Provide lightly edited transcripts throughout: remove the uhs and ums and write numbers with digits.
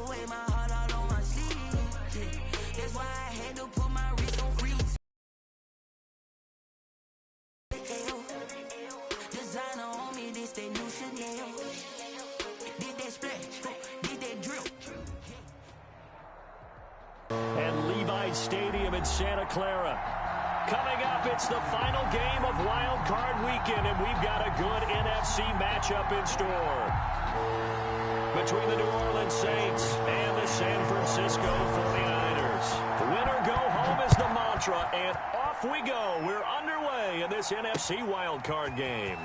away my heart out on my sleeve. Yeah. That's why I had to put my wrist on freeze. Designer on me, this that new Chanel. Did that splash, did that drip. And Levi's Stadium in Santa Clara. Coming up, it's the final game of Wild Card Weekend, and we've got a good NFC matchup in store between the New Orleans Saints and the San Francisco 49ers. Winner go home is the mantra, and off we go. We're underway in this NFC Wild Card game.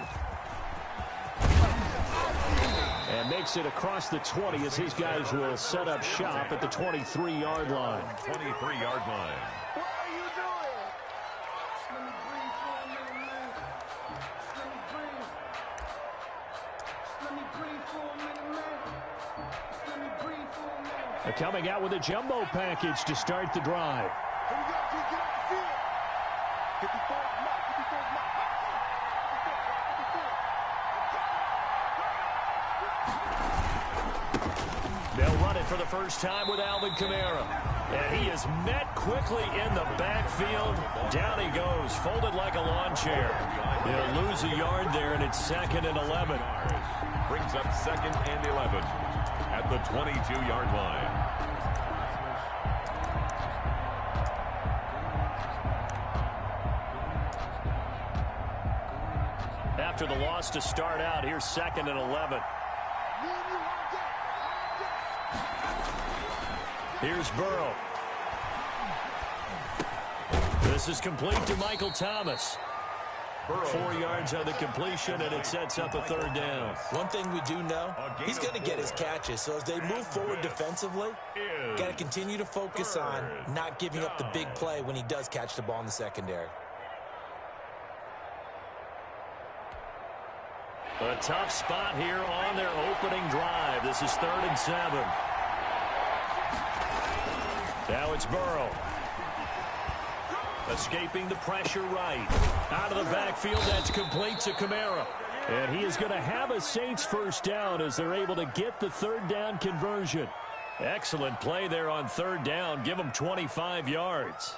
And makes it across the 20 as his guys will set up shop at the 23-yard line. 23-yard line. Coming out with a jumbo package to start the drive. They'll run it for the first time with Alvin Kamara. And he is met quickly in the backfield. Down he goes, folded like a lawn chair. They'll lose a yard there, and it's 2nd and 11. Brings up 2nd and 11 at the 22-yard line. After the loss to start out, here's 2nd and 11. Here's Burrow. This is complete to Michael Thomas. 4 yards on the completion, and it sets up a 3rd down. One thing we do know, he's going to get his catches. So as they move forward defensively, got to continue to focus on not giving up the big play when he does catch the ball in the secondary. A tough spot here on their opening drive. This is 3rd and 7. Now it's Burrow. Escaping the pressure right. Out of the backfield, that's complete to Kamara. And he is going to have a Saints first down as they're able to get the 3rd down conversion. Excellent play there on 3rd down. Give them 25 yards.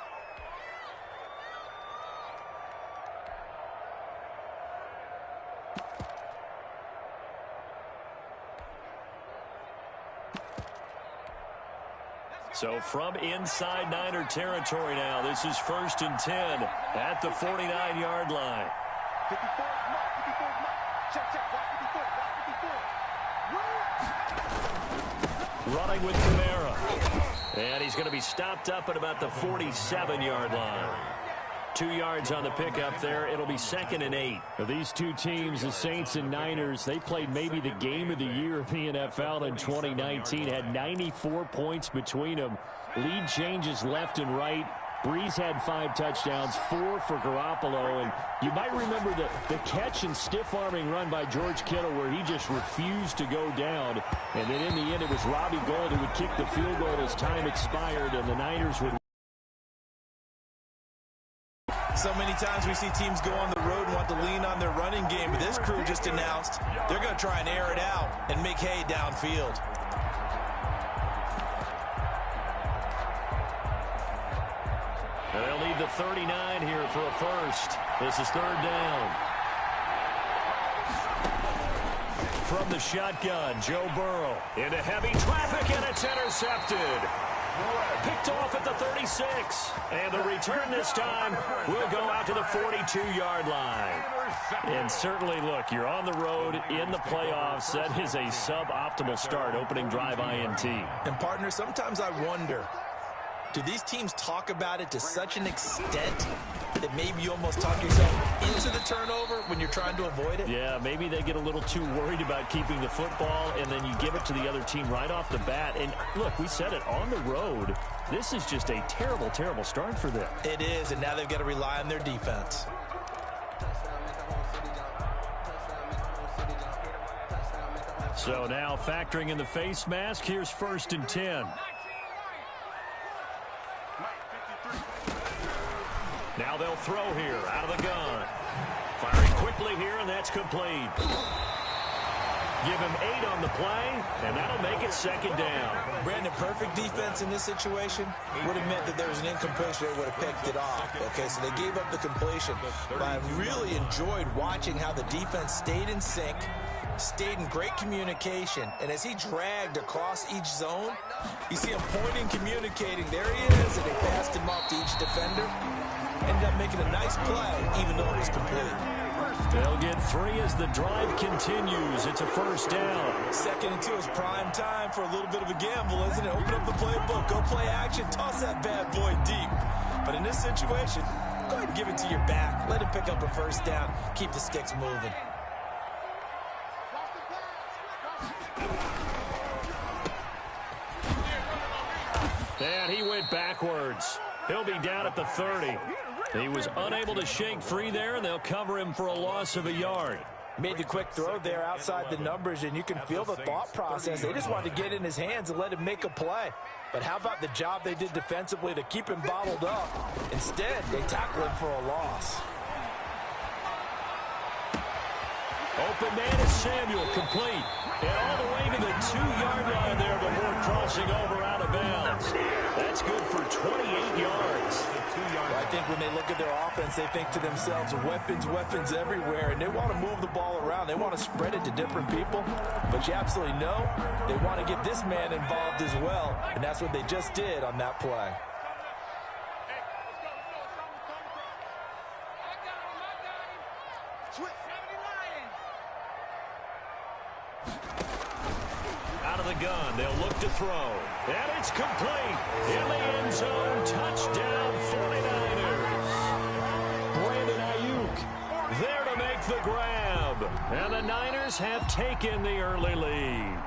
So from inside Niner territory now, this is 1st and 10 at the 49-yard line. Running with Kamara. And he's going to be stopped up at about the 47-yard line. 2 yards on the pickup there. It'll be 2nd and 8. Now, these two teams, the Saints and Niners, they played maybe the game of the year in the NFL in 2019. Had 94 points between them. Lead changes left and right. Breeze had 5 touchdowns, 4 for Garoppolo. And you might remember the catch and stiff-arming run by George Kittle where he just refused to go down. And then in the end, it was Robbie Gould who would kick the field goal as time expired, and the Niners would. So many times we see teams go on the road and want to lean on their running game, but this crew just announced they're going to try and air it out and make hay downfield. And they'll need the 39 here for a first. This is 3rd down. From the shotgun, Joe Burrow into heavy traffic, and it's intercepted. Picked off at the 36. And the return this time will go out to the 42-yard line. And certainly, look, you're on the road in the playoffs. That is a suboptimal start, opening drive INT. And, partner, sometimes I wonder, do these teams talk about it to such an extent that maybe you almost talk yourself into the turnover when you're trying to avoid it? Yeah, maybe they get a little too worried about keeping the football, and then you give it to the other team right off the bat. And, look, we said it, on the road, this is just a terrible, terrible start for them. It is, and now they've got to rely on their defense. So now factoring in the face mask, here's 1st and 10. Now they'll throw here out of the gun. Firing quickly here, and that's complete. Give him 8 on the play, and that'll make it second down. Brandon, perfect defense in this situation would have meant that there was an incompletion. They would have picked it off. Okay, so they gave up the completion. But I really enjoyed watching how the defense stayed in sync, stayed in great communication, and as he dragged across each zone, you see him pointing, communicating. There he is, and they passed him off to each defender. Ended up making a nice play, even though it was complete. They'll get 3 as the drive continues. It's a first down. 2nd and 2 is prime time for a little bit of a gamble, isn't it? Open up the playbook, go play action, toss that bad boy deep. But in this situation, go ahead and give it to your back. Let him pick up a first down. Keep the sticks moving. And he went backwards. He'll be down at the 30. He was unable to shake free there, and they'll cover him for a loss of a yard. Made the quick throw there outside the numbers, and you can feel the thought process. They just wanted to get in his hands and let him make a play. But how about the job they did defensively to keep him bottled up? Instead, they tackle him for a loss. Open man is Samuel, complete. And all the way to the 2-yard line there before crossing over out of bounds. That's good for 28 yards. Well, I think when they look at their offense, they think to themselves, weapons, weapons everywhere, and they want to move the ball around. They want to spread it to different people, but you absolutely know they want to get this man involved as well, and that's what they just did on that play. Out of the gun, they'll look to throw. And it's complete. In the end zone, touchdown 49ers. Brandon Ayuk there to make the grab. And the Niners have taken the early lead.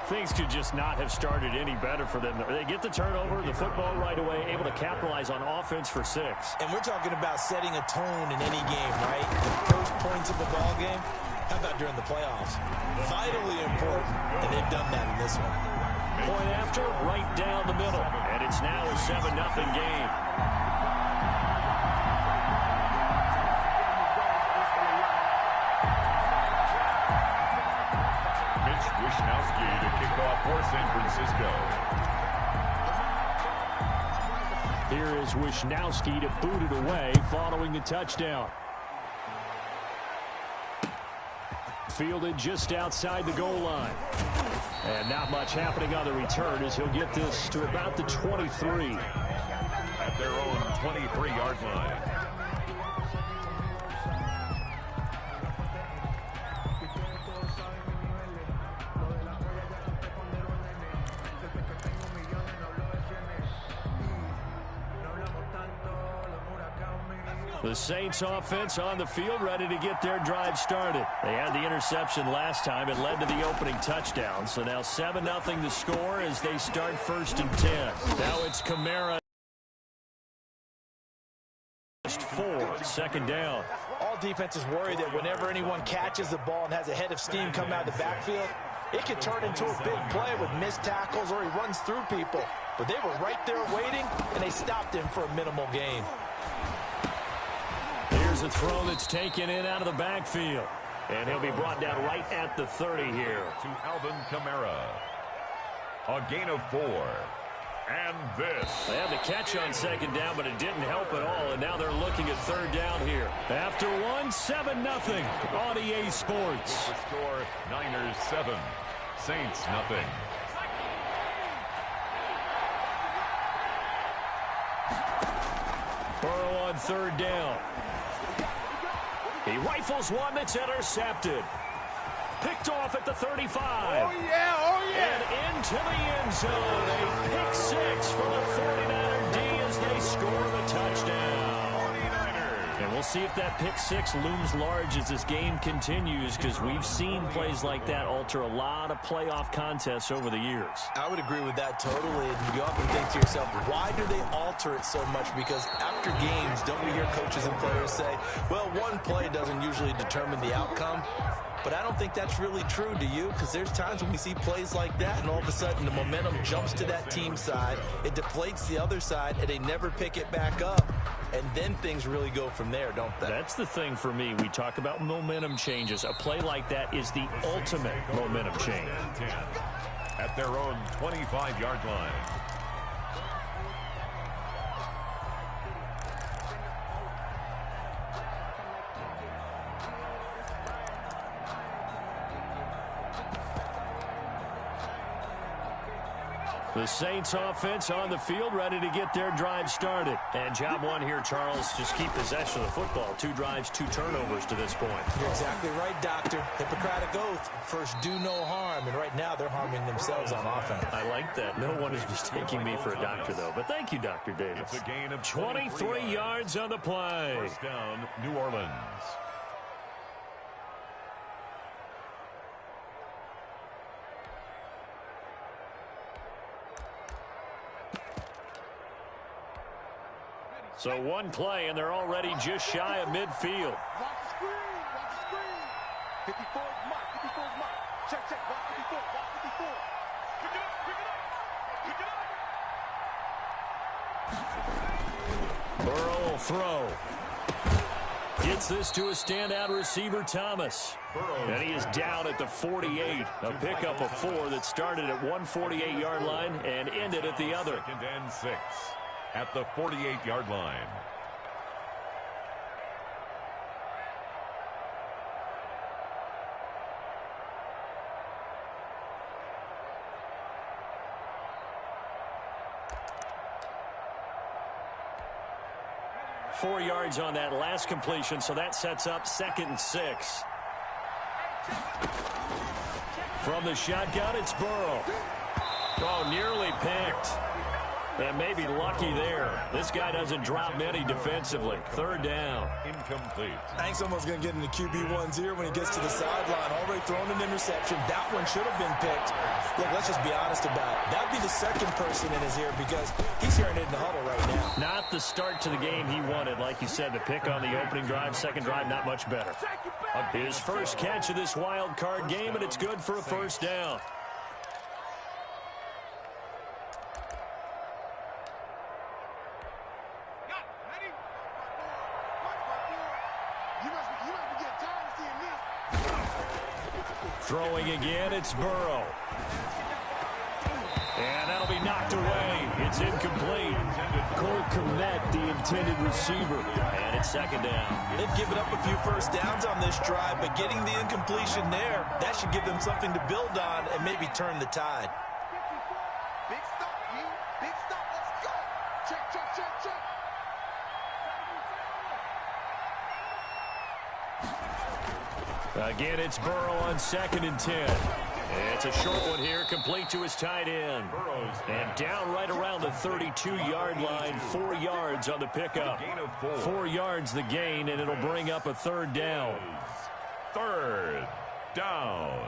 Things could just not have started any better for them. They get the turnover, the football right away, able to capitalize on offense for 6. And we're talking about setting a tone in any game, right? The first points of the ball game. How about during the playoffs? Vitally important, and they've done that in this one. Point after, right down the middle. And it's now a 7-0 game. Mitch Wishnowsky to kick off for San Francisco. Here is Wishnowsky to boot it away following the touchdown. Fielded just outside the goal line. And not much happening on the return as he'll get this to about the 23. At their own 23-yard line. The Saints offense on the field ready to get their drive started. They had the interception last time. It led to the opening touchdown. So now 7-0 the score as they start 1st and 10. Now it's Kamara. 4, 2nd down. All defenses worry that whenever anyone catches the ball and has a head of steam come out of the backfield, it could turn into a big play with missed tackles or he runs through people. But they were right there waiting, and they stopped him for a minimal gain. Here's a throw that's taken in out of the backfield. And he'll be brought down right at the 30 here. To Alvin Kamara. A gain of 4. And this. They had the catch on 2nd down, but it didn't help at all. And now they're looking at 3rd down here. After 7-0 on EA Sports. The score, Niners 7, Saints nothing. Burrow on 3rd down. He rifles one that's intercepted. Picked off at the 35. Oh, yeah, oh, yeah. And into the end zone. A pick 6 for the 49er D as they score the touchdown. 49ers. And we'll see if that pick 6 looms large as this game continues, because we've seen plays like that alter a lot of playoff contests over the years. I would agree with that totally. And you often think to yourself, why do they alter it so much? Because after games, don't we hear coaches and players say, well, one play doesn't usually determine the outcome. But I don't think that's really true, do you? Because there's times when we see plays like that, and all of a sudden the momentum jumps to that team side. It deflates the other side, and they never pick it back up. And then things really go from there. there, don't they? That's the thing for me. We talk about momentum changes. A play like that is the ultimate momentum change. At their own 25-yard line. The Saints offense on the field, ready to get their drive started. And job one here, Charles, just keep possession of the football. 2 drives, 2 turnovers to this point. You're exactly right, Doctor. Hippocratic oath. First, do no harm. And right now, they're harming themselves on offense. I like that. No one is mistaking me for a doctor, though. But thank you, Dr. Davis. It's a gain of 23 yards on the play. First down, New Orleans. So one play, and they're already just shy of midfield. Watch the screen. Watch the screen. 54 is mark. 54 is mark. Check, check. Watch 54. Watch 54. Pick it up. Pick it up. Pick it up. Burrow will throw. Gets this to a standout receiver, Thomas. And he is down at the 48. A pickup of 4 that started at 148-yard line and ended at the other. 2nd and 6. At the 48-yard line. Four yards on that last completion, so that sets up 2nd and 6. From the shotgun, it's Burrow. Oh, nearly picked. And maybe lucky there. This guy doesn't drop many defensively. 3rd down. Incomplete. Hank's almost going to get into QB1's ear when he gets to the sideline. Already thrown an interception. That one should have been picked. Look, let's just be honest about it. That'd be the second person in his ear because he's hearing it in the huddle right now. Not the start to the game he wanted. Like you said, the pick on the opening drive, second drive, not much better. His first catch of this wild card game, and it's good for a first down. Throwing again, it's Burrow. And that'll be knocked away. It's incomplete. Cole Kmet, the intended receiver. And it's 2nd down. They've given up a few first downs on this drive, but getting the incompletion there, that should give them something to build on and maybe turn the tide. Big stop, G. Big stop. Let's go. Check, check, check, check. Again, it's Burrow on 2nd and 10. It's a short one here, complete to his tight end. And down right around the 32-yard line, 4 yards on the pickup. 4 yards the gain, and it'll bring up a 3rd down. 3rd down.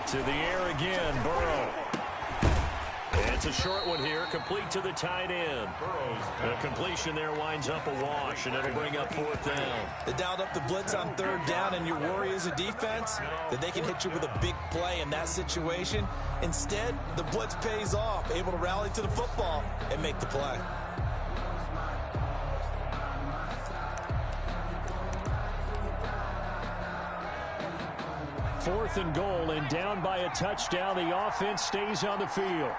To the air again, Burrow. It's a short one here, complete to the tight end. The completion there winds up a wash, and it'll bring up 4th down. They dialed up the blitz on 3rd down, and your worry as a defense that they can hit you with a big play in that situation. Instead, the blitz pays off, able to rally to the football and make the play. Fourth and goal, and down by a touchdown. The offense stays on the field.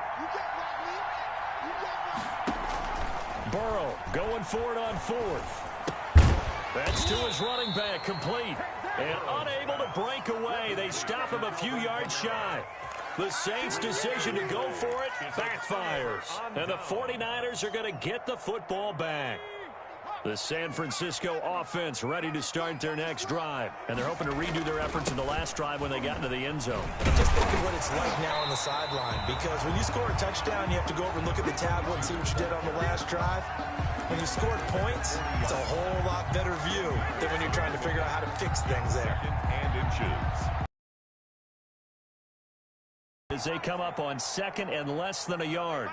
Burrow going for it on 4th. That's to his running back, complete. And unable to break away. They stop him a few yards shy. The Saints' decision to go for it backfires. And the 49ers are going to get the football back. The San Francisco offense ready to start their next drive. And they're hoping to redo their efforts in the last drive when they got into the end zone. Just think of what it's like now on the sideline. Because when you score a touchdown, you have to go over and look at the tablet and see what you did on the last drive. When you scored points, it's a whole lot better view than when you're trying to figure out how to fix things there. And inches. As they come up on 2nd and less than a yard.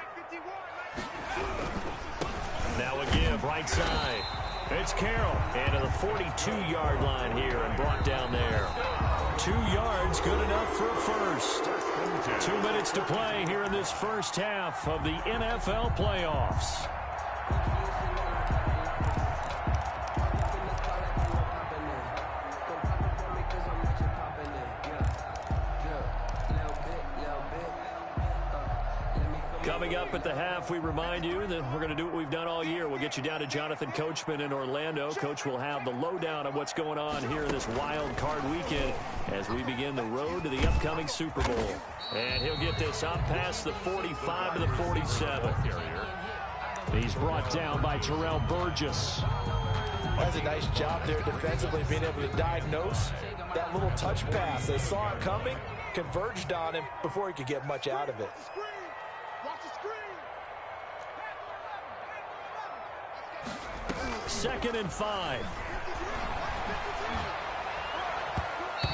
Now a give, right side. It's Carroll. And to the 42-yard line here and brought down there. 2 yards, good enough for a first. 2 minutes to play here in this first half of the NFL playoffs. Coming up at the half, we remind you that we're going to do what we've done all year. We'll get you down to Jonathan Coachman in Orlando. Coach will have the lowdown of what's going on here in this wild card weekend as we begin the road to the upcoming Super Bowl. And he'll get this up past the 45 to the 47. He's brought down by Terrell Burgess. That's a nice job there defensively, being able to diagnose that little touch pass. They saw it coming, converged on him before he could get much out of it. Second and 5.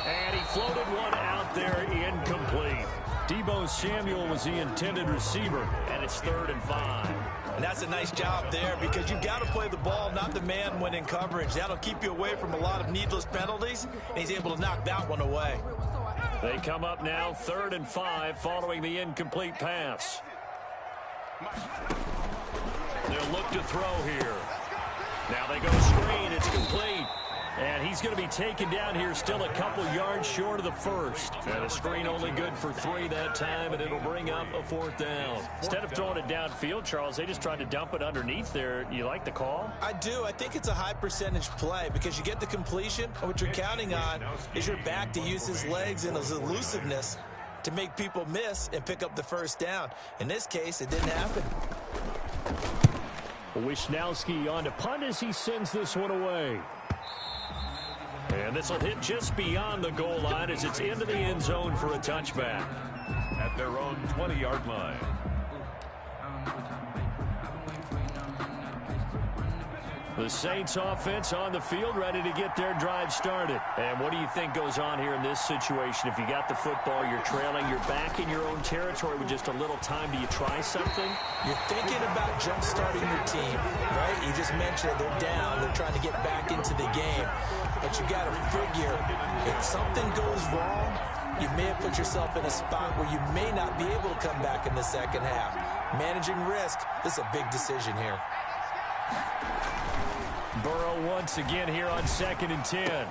And he floated one out there, incomplete. Deebo Samuel was the intended receiver, and it's 3rd and 5. And that's a nice job there because you've got to play the ball, not the man when in coverage. That'll keep you away from a lot of needless penalties, and he's able to knock that one away. They come up now 3rd and 5 following the incomplete pass. They'll look to throw here. Now they go screen. It's complete. And he's going to be taken down here still a couple yards short of the first. And a screen only good for 3 that time, and it'll bring up a 4th down. Instead of throwing it downfield, Charles, they just tried to dump it underneath there. You like the call? I do. I think it's a high percentage play because you get the completion, and what you're counting on is your back to use his legs and his elusiveness to make people miss and pick up the 1st down. In this case, it didn't happen. Wisnowski on to punt as he sends this one away. And this will hit just beyond the goal line as it's into the end zone for a touchback. At their own 20-yard line. The Saints offense on the field, ready to get their drive started. And what do you think goes on here in this situation? If you got the football, you're trailing, you're back in your own territory with just a little time. Do you try something? You're thinking about jump-starting your team, right? You just mentioned they're down. They're trying to get back into the game. But you got to figure if something goes wrong, you may have put yourself in a spot where you may not be able to come back in the second half. Managing risk, this is a big decision here. Burrow once again here on 2nd and 10.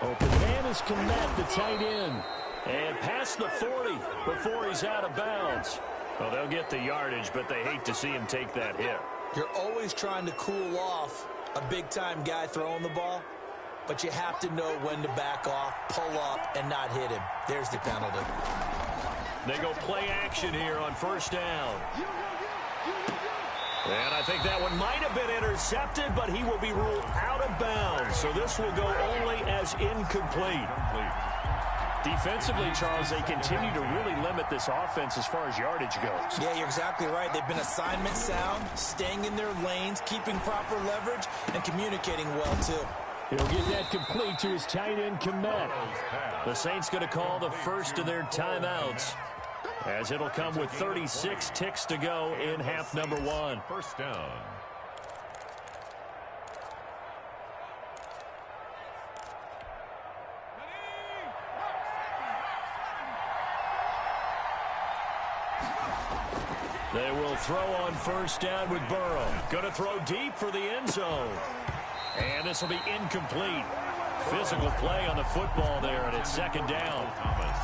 Open man is Kmet, the tight end. And past the 40 before he's out of bounds. Well, they'll get the yardage, but they hate to see him take that hit. You're always trying to cool off a big-time guy throwing the ball, but you have to know when to back off, pull up, and not hit him. There's the penalty. They go play action here on 1st down. And I think that one might have been intercepted, but he will be ruled out of bounds. So this will go only as incomplete. Defensively, Charles, they continue to really limit this offense as far as yardage goes. Yeah, you're exactly right. They've been assignment sound, staying in their lanes, keeping proper leverage, and communicating well, too. He'll get that complete to his tight end, Kmet. The Saints going to call the first of their timeouts, as it'll come with 36 ticks to go in half number 1. 1st down. They will throw on 1st down with Burrow. Going to throw deep for the end zone. And this will be incomplete. Physical play on the football there, and it's 2nd down.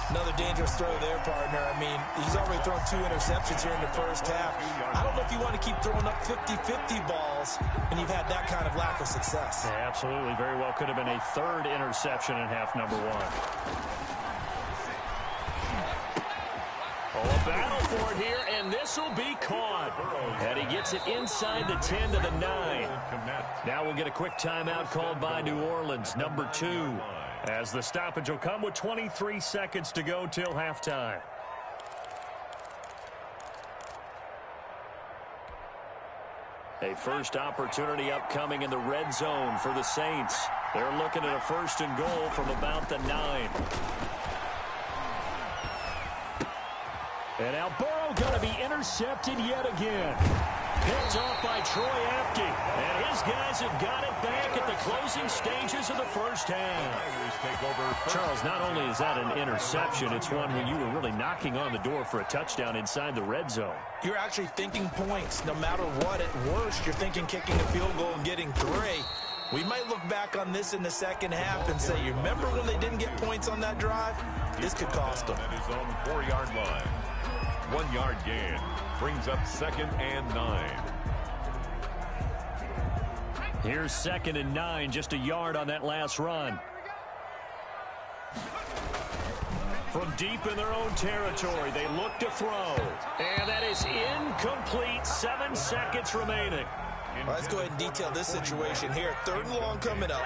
Another dangerous throw there, partner. I mean, he's already thrown 2 interceptions here in the first half. I don't know if you want to keep throwing up 50-50 balls when you've had that kind of lack of success. Yeah, absolutely. Very well could have been a 3rd interception in half number 1. Oh, a battle for it here, and this will be caught. And he gets it inside the 10 to the 9. Now we'll get a quick timeout called by New Orleans, number 2, as the stoppage will come with 23 seconds to go till halftime. A first opportunity upcoming in the red zone for the Saints. They're looking at a 1st and goal from about the 9. And now Burrow going to be intercepted yet again. Picked off by Troy Apke. And his these guys have got it back at the closing stages of the first half. Charles, not only is that an interception, it's one when you were really knocking on the door for a touchdown inside the red zone. You're actually thinking points. No matter what, at worst, you're thinking kicking a field goal and getting 3. We might look back on this in the second half and say, you remember when they didn't get points on that drive? This could cost them. At his own 4-yard line. 1-yard gain brings up 2nd and 9. Here's 2nd and 9, just a yard on that last run. From deep in their own territory, they look to throw. And that is incomplete. 7 seconds remaining. Well, let's go ahead and detail this situation here. 3rd and long coming up.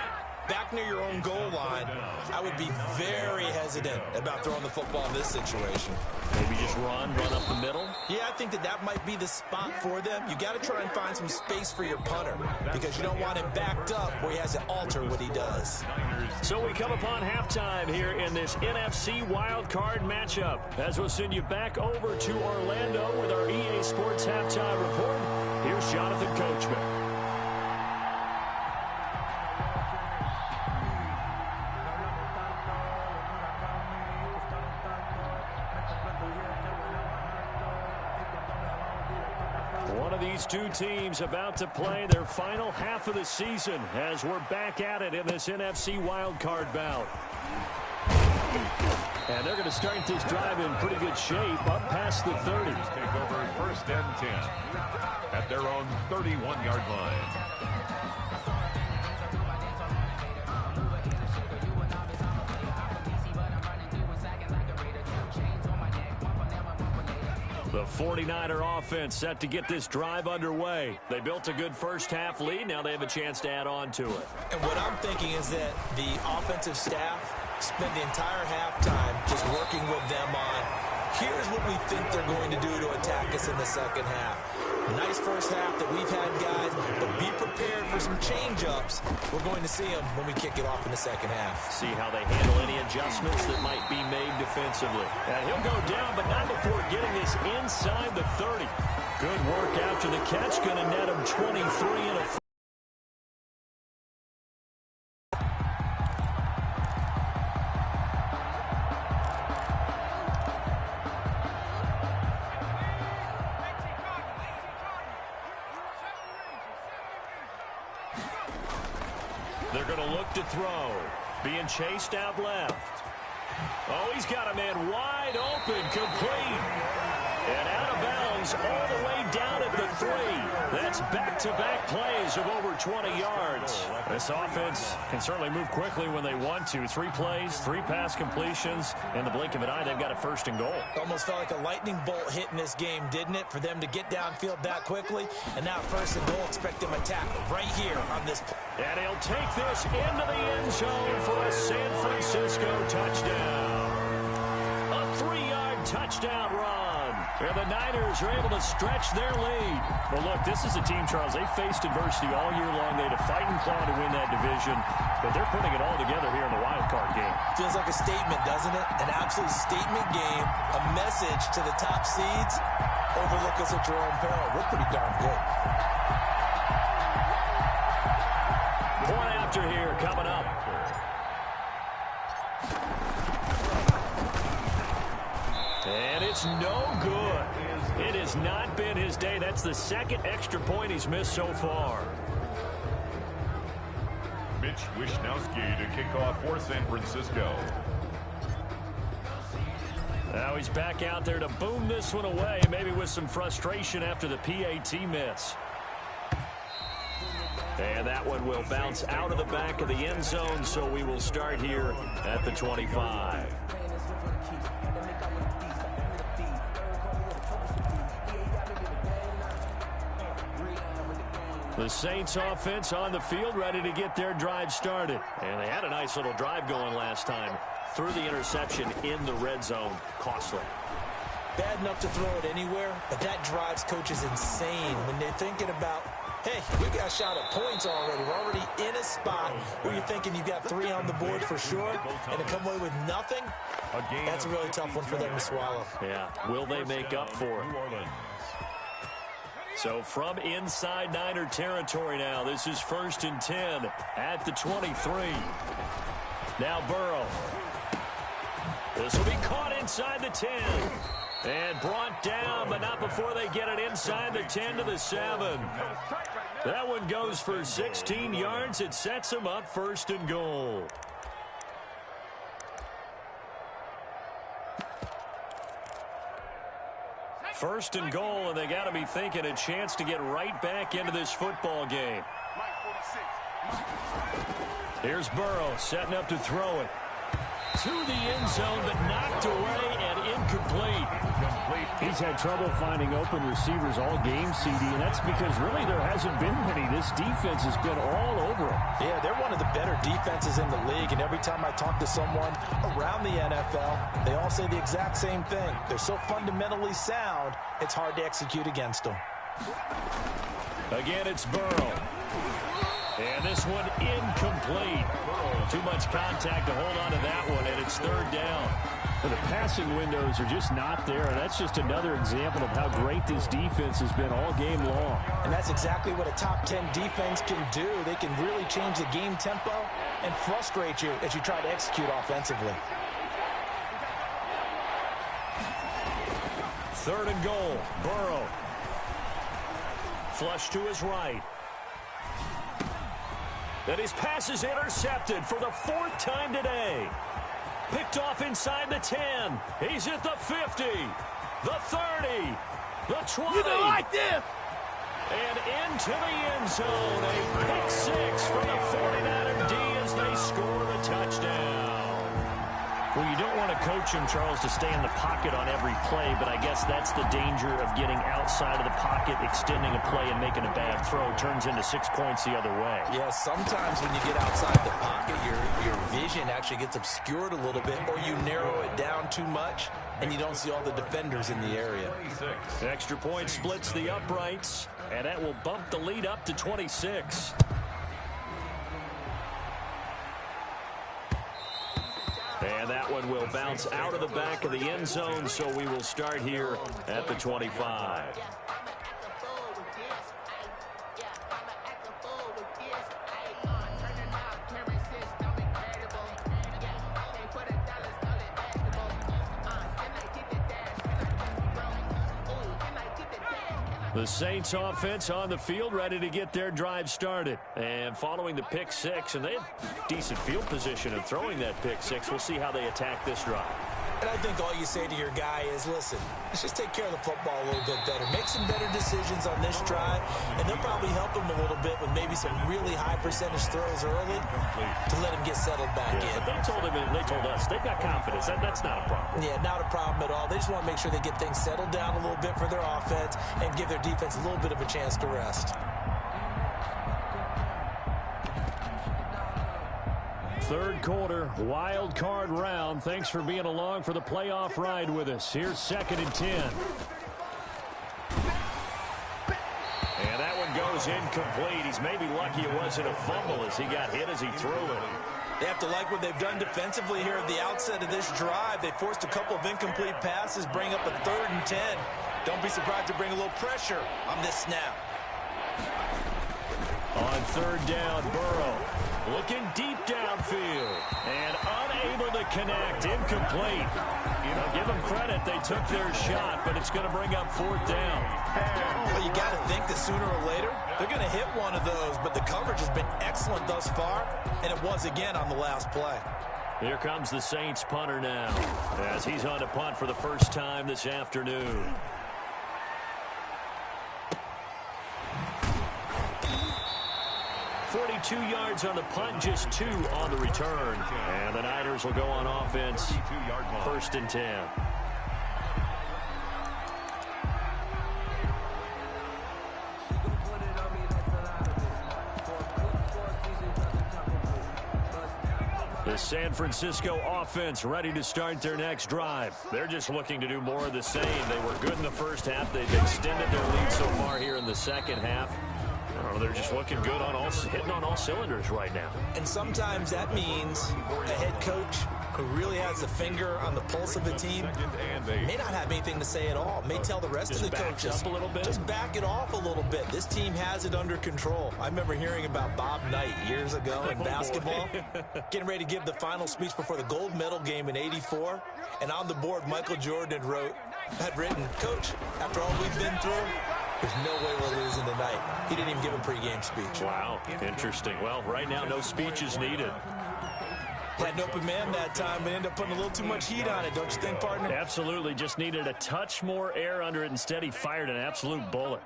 Back near your own goal line, I would be very hesitant about throwing the football in this situation. Maybe just run up the middle? Yeah, I think that might be the spot for them. You got to try and find some space for your punter because you don't want him backed up where he has to alter what he does. So we come upon halftime here in this NFC wildcard matchup. As we'll send you back over to Orlando with our EA Sports halftime report. Here's Jonathan Coachman. These two teams about to play their final half of the season as we're back at it in this NFC wildcard bout. And they're going to start this drive in pretty good shape up past the 30. Take over 1st and 10 at their own 31-yard line. The 49er offense set to get this drive underway. They built a good first half lead. Now they have a chance to add on to it. And what I'm thinking is that the offensive staff spent the entire halftime just working with them on, here's what we think they're going to do to attack us in the second half. Nice first half that we've had, guys, but be prepared for some change-ups. We're going to see them when we kick it off in the second half. See how they handle any adjustments that might be made defensively. And he'll go down, but not before getting this inside the 30. Good work after the catch. Going to net him 23 and a They're going to look to throw. Being chased out left. Oh, he's got a man wide open, complete. And out of bounds all the way down at the 3. That's back-to-back plays of over 20 yards. This offense can certainly move quickly when they want to. 3 plays, 3 pass completions. In the blink of an eye, they've got a 1st and goal. Almost felt like a lightning bolt hit in this game, didn't it? For them to get downfield that quickly. And now 1st and goal, expect them to tackle right here on this play. And he'll take this into the end zone for a San Francisco touchdown. A 3-yard touchdown run. And the Niners are able to stretch their lead. Well, look, this is a team, Charles, they faced adversity all year long. They had to fight and claw to win that division. But they're putting it all together here in the wild card game. Feels like a statement, doesn't it? An absolute statement game. A message to the top seeds. Overlook us at your own peril. We're pretty darn good. Point after here coming up. And it's no good. It has not been his day. That's the 2nd extra point he's missed so far. Mitch Wishnowski to kick off for San Francisco. Now he's back out there to boom this one away, maybe with some frustration after the PAT miss. And that one will bounce out of the back of the end zone, so we will start here at the 25. The Saints offense on the field, ready to get their drive started. And they had a nice little drive going last time. Threw the interception in the red zone. Costly. Bad enough to throw it anywhere, but that drives coaches insane when they're thinking about, hey, we got a shot at points already. We're already in a spot where you're thinking you got 3 on the board for sure, and to come away with nothing, that's a really tough one for them to swallow. Yeah, will they make up for it? So from inside Niner territory now, this is 1st and 10 at the 23. Now Burrow. This will be caught inside the 10. And brought down, but not before they get it inside the 10 to the 7. That one goes for 16 yards. It sets them up 1st and goal. First and goal, and they got to be thinking a chance to get right back into this football game. Here's Burrow setting up to throw it. To the end zone, but knocked away and incomplete. He's had trouble finding open receivers all game, CD, and that's because really there hasn't been many. This defense has been all over him. Yeah, they're one of the better defenses in the league, and every time I talk to someone around the NFL, they all say the exact same thing. They're so fundamentally sound, it's hard to execute against them. Again, it's Burrow. And this one incomplete. Too much contact to hold on to that one, and it's 3rd down. Well, the passing windows are just not there, and that's just another example of how great this defense has been all game long. And that's exactly what a top 10 defense can do. They can really change the game tempo and frustrate you as you try to execute offensively. 3rd and goal. Burrow. Flush to his right. And his pass is intercepted for the 4th time today. Picked off inside the 10. He's at the 50, the 30, the 20. You don't like this! And into the end zone. A pick 6 from the 49er D as they score the touchdown. Well, you don't want to coach him, Charles, to stay in the pocket on every play, but I guess that's the danger of getting outside of the pocket, extending a play, and making a bad throw. Turns into 6 points the other way. Yeah, sometimes when you get outside the pocket, your vision actually gets obscured a little bit, or you narrow it down too much, and you don't see all the defenders in the area. Extra point splits the uprights, and that will bump the lead up to 26. And that one will bounce out of the back of the end zone, so we will start here at the 25. The Saints offense on the field, ready to get their drive started. And following the pick 6, and they had decent field position of throwing that pick 6. We'll see how they attack this drive. And I think all you say to your guy is, listen, let's just take care of the football a little bit better. Make some better decisions on this drive, and they'll probably help him a little bit with maybe some really high percentage throws early to let him get settled back in. But they told us they've got confidence. That's not a problem. Yeah, not a problem at all. They just want to make sure they get things settled down a little bit for their offense and give their defense a little bit of a chance to rest. 3rd quarter, wild card round. Thanks for being along for the playoff ride with us. Here's 2nd and 10. And that one goes incomplete. He's maybe lucky it wasn't a fumble as he got hit as he threw it. They have to like what they've done defensively here at the outset of this drive. They forced a couple of incomplete passes, bring up a 3rd and 10. Don't be surprised to bring a little pressure on this snap. On 3rd down, Burrow looking deep downfield and unable to connect. Incomplete. Give them credit. They took their shot, but it's going to bring up 4th down. Well, you got to think that sooner or later they're going to hit one of those, but the coverage has been excellent thus far, and it was again on the last play. Here comes the Saints punter now as he's on to punt for the first time this afternoon. .42 yards on the punt, just 2 on the return. And the Niners will go on offense, 1st and 10. The San Francisco offense ready to start their next drive. They're just looking to do more of the same. They were good in the first half. They've extended their lead so far here in the second half. They're just looking good on hitting on all cylinders right now. And sometimes that means a head coach who really has a finger on the pulse of the team, may not have anything to say at all. May tell the rest of the coaches, up a little bit. Just back it off a little bit. This team has it under control. I remember hearing about Bob Knight years ago in basketball, getting ready to give the final speech before the gold medal game in '84, and on the board, Michael Jordan had written, "Coach, after all we've been through, there's no way we're losing tonight." He didn't even give a pregame speech. Wow, interesting. Well, right now, no speech is needed. Had an open man that time, but ended up putting a little too much heat on it, don't you think, partner? Absolutely. Just needed a touch more air under it. Instead, he fired an absolute bullet.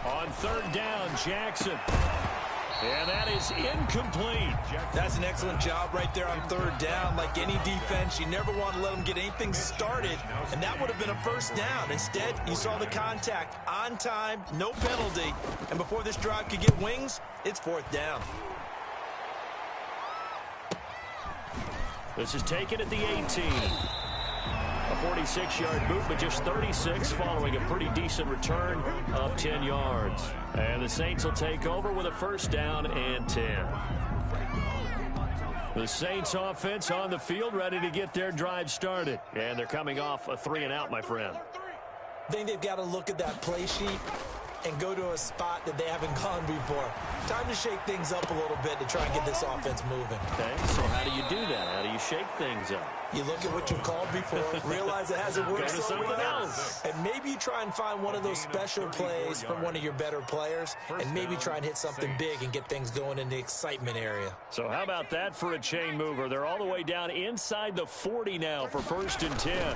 On third down, Jackson. And that is incomplete. That's an excellent job right there on third down. Like any defense, you never want to let them get anything started, and that would have been a first down. Instead, you saw the contact on time, no penalty, and before this drive could get wings, it's fourth down. This is taken at the 18. A 46-yard boot, but just 36 following a pretty decent return of 10 yards. And the Saints will take over with a first down and 10. The Saints offense on the field, ready to get their drive started. And they're coming off a 3-and-out, my friend. I think they've got to look at that play sheet and go to a spot that they haven't gone before. Time to shake things up a little bit to try and get this offense moving. Okay, so how do you do that? How do you shake things up? You look at what you've called before, realize it hasn't worked Go to so something well, else. and maybe you try and find one of those special plays from one of your better players, and maybe try and hit something big and get things going in the excitement area. So how about that for a chain mover? They're all the way down inside the 40 now for first and 10.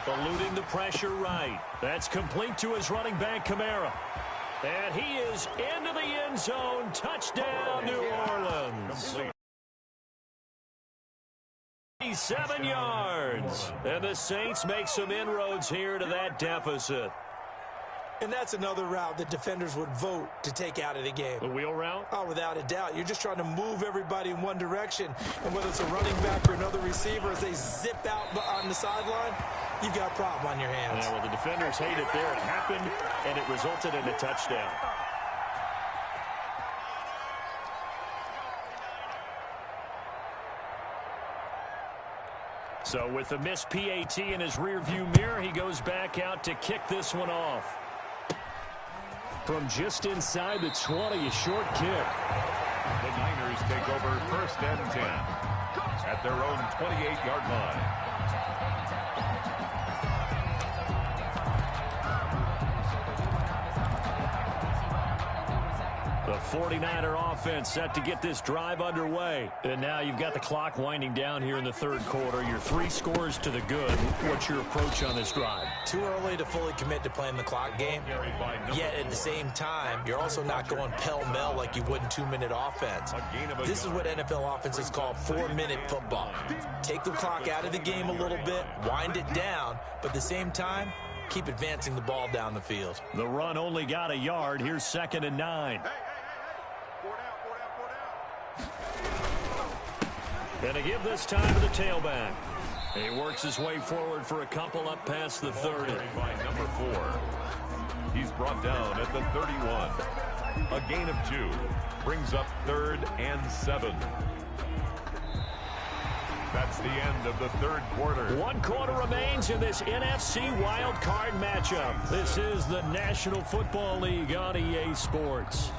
Eluding the pressure right. That's complete to his running back, Kamara. And he is into the end zone. Touchdown, New Orleans. 7 yards. And the Saints make some inroads here to that deficit. And that's another route that defenders would vote to take out of the game. The wheel route? Oh, without a doubt. You're just trying to move everybody in one direction. And whether it's a running back or another receiver, as they zip out on the sideline, you've got a problem on your hands. Yeah, well, the defenders hate it there. It happened, and it resulted in a touchdown. So with the missed PAT in his rearview mirror, he goes back out to kick this one off. From just inside the 20, a short kick. The Niners take over first and 10 at their own 28-yard line. The 49er offense set to get this drive underway. And now you've got the clock winding down here in the third quarter. You're 3 scores to the good. What's your approach on this drive? Too early to fully commit to playing the clock game. Yet at the same time, you're also not going pell-mell like you would in 2-minute offense. This is what NFL offenses call 4-minute football. Take the clock out of the game a little bit, wind it down, but at the same time, keep advancing the ball down the field. The run only got a yard. Here's 2nd and 9. Gonna give this time to the tailback. He works his way forward for a couple up past the 30. By number 4. He's brought down at the 31. A gain of 2. Brings up 3rd and 7. That's the end of the third quarter. 1 quarter remains in this NFC wildcard matchup. This is the National Football League on EA Sports.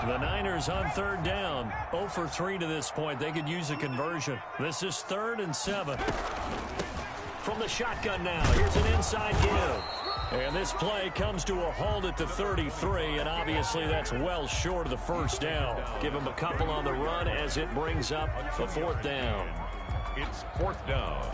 The Niners on third down. 0 for 3 to this point. They could use a conversion. This is 3rd and 7. From the shotgun now. Here's an inside give. And this play comes to a halt at the 33, and obviously that's well short of the first down. Give him a couple on the run as it brings up the 4th down. It's 4th down.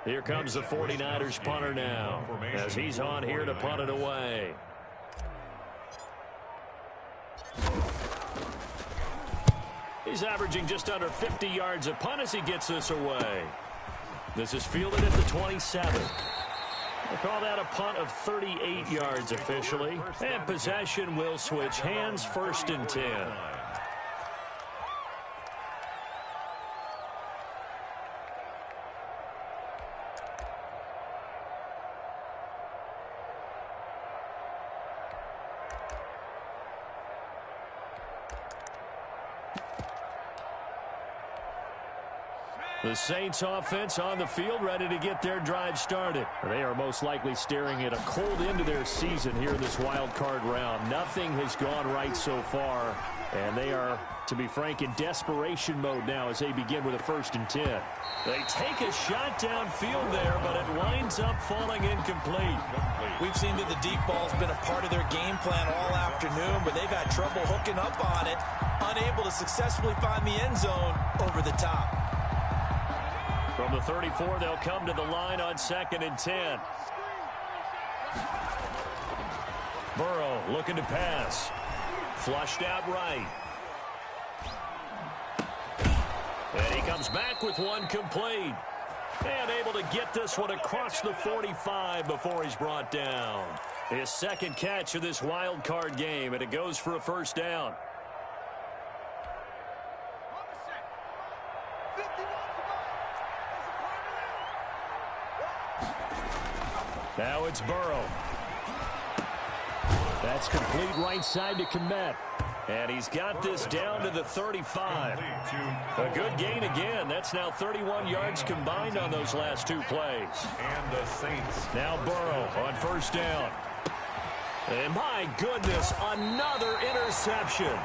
Here comes the 49ers punter now, as he's on here to punt it away. He's averaging just under 50 yards a punt as he gets this away. This is fielded at the 27. We'll call that a punt of 38 yards officially. And possession will switch hands, 1st and 10. The Saints offense on the field, ready to get their drive started. They are most likely staring at a cold end to their season here in this wild card round. Nothing has gone right so far, and they are, to be frank, in desperation mode now as they begin with a 1st and 10. They take a shot downfield there, but it winds up falling incomplete. We've seen that the deep ball's been a part of their game plan all afternoon, but they've had trouble hooking up on it, unable to successfully find the end zone over the top. From the 34, they'll come to the line on 2nd and 10. Burrow looking to pass. Flushed out right. And he comes back with one complete. And able to get this one across the 45 before he's brought down. His 2nd catch of this wild card game, and it goes for a 1st down. Now it's Burrow. That's complete right side to Kmet. And he's got this down to the 35. A good gain again. That's now 31 yards combined on those last 2 plays. And the Saints. Now Burrow on 1st down. And my goodness, another interception.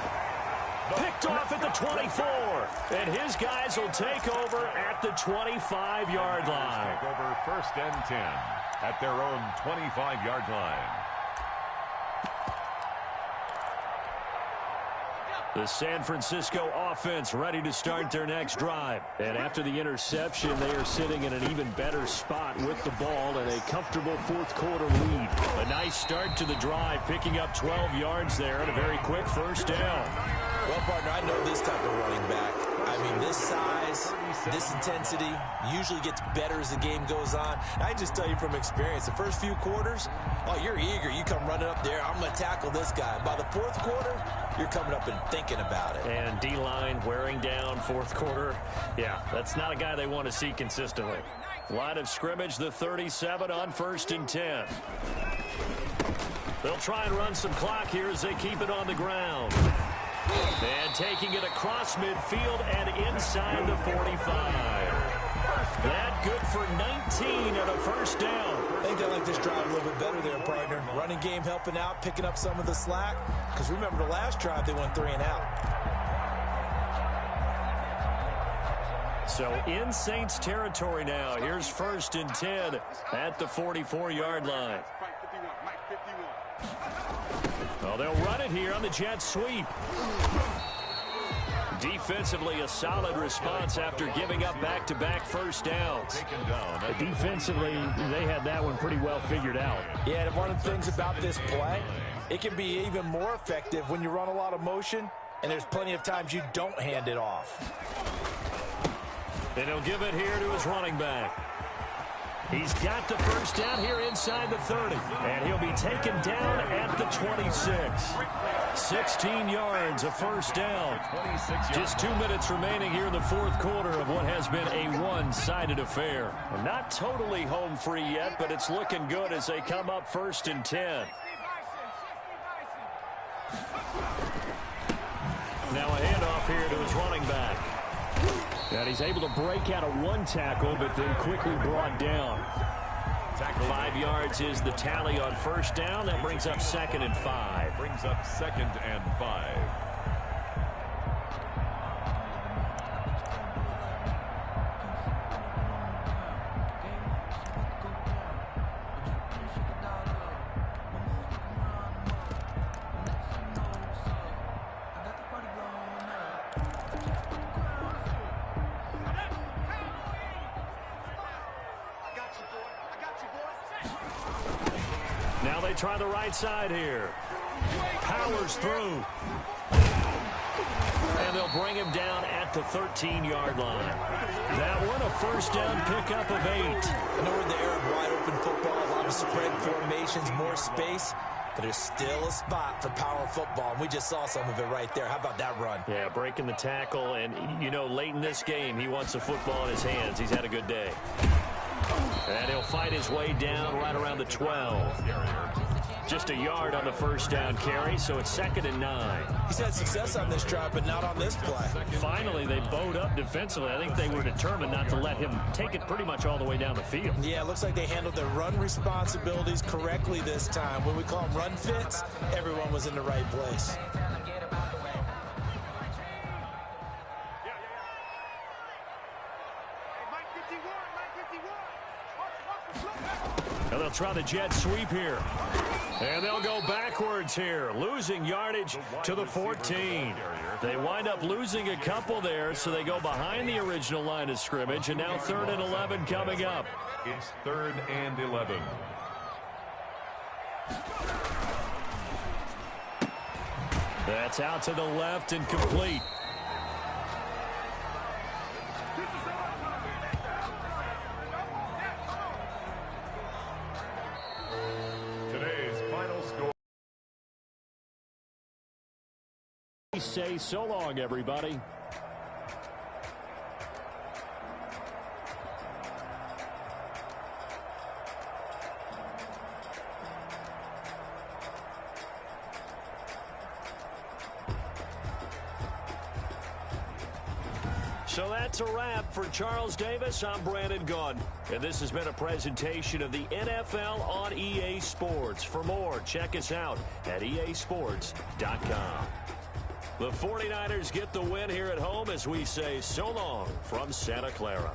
Picked off at the 24. And his guys will take over at the 25-yard line. Take over 1st and 10 at their own 25-yard line. The San Francisco offense ready to start their next drive. And after the interception, they are sitting in an even better spot with the ball and a comfortable 4th quarter lead. A nice start to the drive, picking up 12 yards there and a very quick 1st down. Well, partner, I know this type of running back. I mean, this size, this intensity usually gets better as the game goes on. I just tell you from experience, the first few quarters, oh, you're eager. You come running up there, I'm going to tackle this guy. By the 4th quarter, you're coming up and thinking about it. And D-line wearing down 4th quarter. Yeah, that's not a guy they want to see consistently. Line of scrimmage, the 37 on 1st and 10. They'll try and run some clock here as they keep it on the ground. And taking it across midfield and inside the 45. That good for 19 and a 1st down. I think they like this drive a little bit better there, partner. Running game helping out, picking up some of the slack. Because remember, the last drive, they went 3 and out. So in Saints territory now. Here's 1st and 10 at the 44-yard line. Well, they'll run it here on the jet sweep. Defensively, a solid response after giving up back-to-back 1st downs. Defensively, they had that one pretty well figured out. Yeah, and one of the things about this play, it can be even more effective when you run a lot of motion, and there's plenty of times you don't hand it off. And he'll give it here to his running back. He's got the 1st down here inside the 30. And he'll be taken down at the 26. 16 yards, a 1st down. Just 2 minutes remaining here in the 4th quarter of what has been a one-sided affair. Not totally home free yet, but it's looking good as they come up 1st and 10. Now a handoff here to his running back. And he's able to break out of 1 tackle, but then quickly brought down. 5 yards is the tally on 1st down. That brings up 2nd and 5. Brings up 2nd and 5. Now they try the right side here. Powers through. And they'll bring him down at the 13-yard line. That one, a first down pickup of 8. I know we're in the era of wide-open football, a lot of spread formations, more space, but there's still a spot for power football, and we just saw some of it right there. How about that run? Yeah, breaking the tackle, and, you know, late in this game, he wants the football in his hands. He's had a good day. And he'll fight his way down right around the 12. Just a yard on the first down carry, so it's 2nd and 9. He's had success on this drive, but not on this play. Finally, they bowed up defensively. I think they were determined not to let him take it pretty much all the way down the field. Yeah, it looks like they handled their run responsibilities correctly this time. When we call them run fits, everyone was in the right place. And they'll try the jet sweep here. And they'll go backwards here, losing yardage to the 14. They wind up losing a couple there, so they go behind the original line of scrimmage, and now 3rd and 11 coming up. It's 3rd and 11. That's out to the left and complete. Say so long, everybody. So that's a wrap for Charles Davis. I'm Brandon Gunn, and this has been a presentation of the NFL on EA Sports. For more, check us out at easports.com. The 49ers get the win here at home as we say so long from Santa Clara.